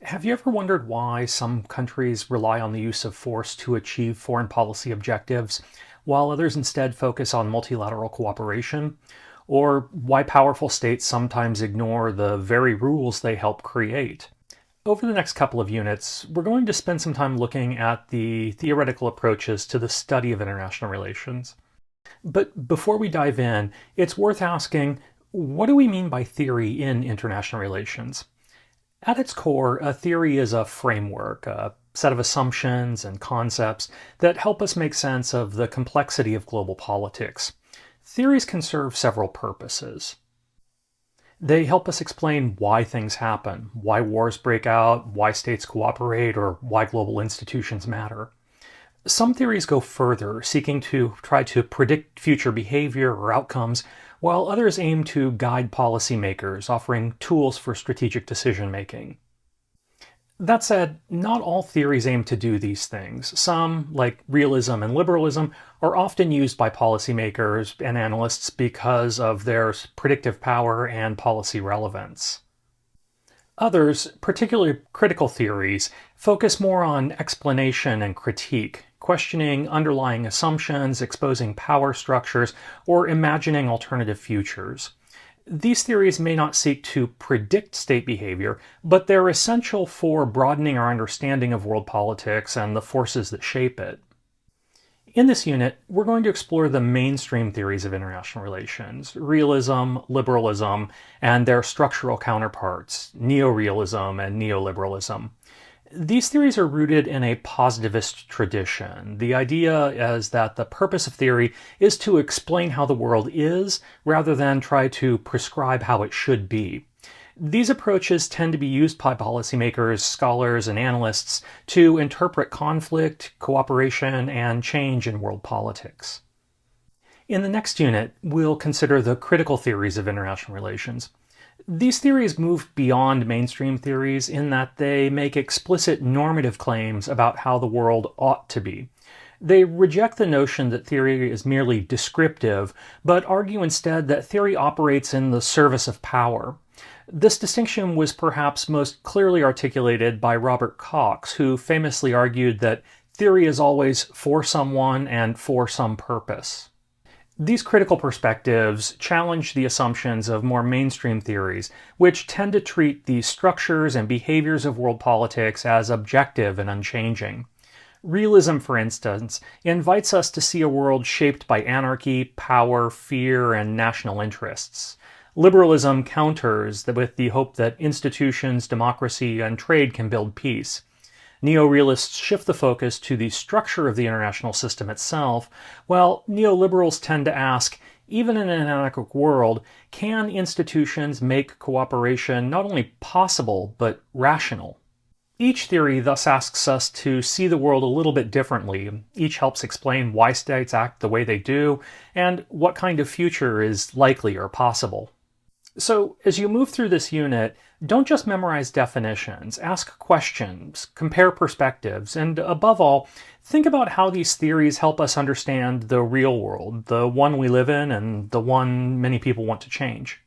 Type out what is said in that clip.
Have you ever wondered why some countries rely on the use of force to achieve foreign policy objectives, while others instead focus on multilateral cooperation? Or why powerful states sometimes ignore the very rules they help create? Over the next couple of units, we're going to spend some time looking at the theoretical approaches to the study of international relations. But before we dive in, it's worth asking, what do we mean by theory in international relations? At its core, a theory is a framework, a set of assumptions and concepts that help us make sense of the complexity of global politics. Theories can serve several purposes. They help us explain why things happen, why wars break out, why states cooperate, or why global institutions matter. Some theories go further, seeking to try to predict future behavior or outcomes, while others aim to guide policymakers, offering tools for strategic decision making. That said, not all theories aim to do these things. Some, like realism and liberalism, are often used by policymakers and analysts because of their predictive power and policy relevance. Others, particularly critical theories, focus more on explanation and critique, questioning underlying assumptions, exposing power structures, or imagining alternative futures. These theories may not seek to predict state behavior, but they're essential for broadening our understanding of world politics and the forces that shape it. In this unit, we're going to explore the mainstream theories of international relations: realism, liberalism, and their structural counterparts, neorealism and neoliberalism. These theories are rooted in a positivist tradition. The idea is that the purpose of theory is to explain how the world is, rather than try to prescribe how it should be. These approaches tend to be used by policymakers, scholars, and analysts to interpret conflict, cooperation, and change in world politics. In the next unit, we'll consider the critical theories of international relations. These theories move beyond mainstream theories in that they make explicit normative claims about how the world ought to be. They reject the notion that theory is merely descriptive, but argue instead that theory operates in the service of power. This distinction was perhaps most clearly articulated by Robert Cox, who famously argued that theory is always for someone and for some purpose. These critical perspectives challenge the assumptions of more mainstream theories, which tend to treat the structures and behaviors of world politics as objective and unchanging. Realism, for instance, invites us to see a world shaped by anarchy, power, fear, and national interests. Liberalism counters with the hope that institutions, democracy, and trade can build peace. Neorealists shift the focus to the structure of the international system itself, while neoliberals tend to ask, even in an anarchic world, can institutions make cooperation not only possible, but rational? Each theory thus asks us to see the world a little bit differently. Each helps explain why states act the way they do, and what kind of future is likely or possible. So, as you move through this unit, don't just memorize definitions, ask questions, compare perspectives, and above all, think about how these theories help us understand the real world, the one we live in and the one many people want to change.